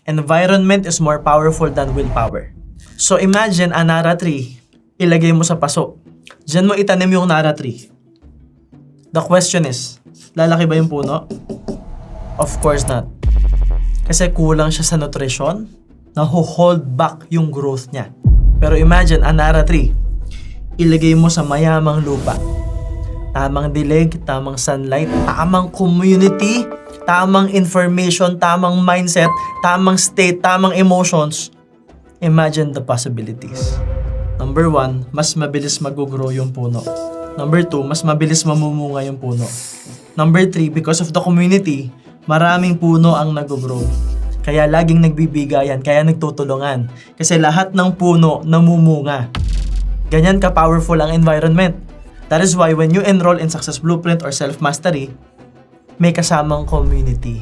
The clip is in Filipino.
Environment is more powerful than willpower. So imagine a Nara tree, ilagay mo sa paso. Diyan mo itanim yung Nara tree. The question is, lalaki ba yung puno? Of course not. Kasi kulang siya sa nutrition, hold back yung growth niya. Pero imagine a Nara tree, ilagay mo sa mayamang lupa. Tamang dilig, tamang sunlight, tamang community, tamang information, tamang mindset, tamang state, tamang emotions. Imagine the possibilities. Number 1, mas mabilis mag-grow yung puno. Number 2, mas mabilis mamumunga yung puno. Number 3, because of the community, maraming puno ang nag-grow. Kaya laging nagbibigayan, kaya nagtutulungan. Kasi lahat ng puno namumunga. Ganyan ka-powerful ang environment. That is why when you enroll in Success Blueprint or Self-Mastery, may kasamang community.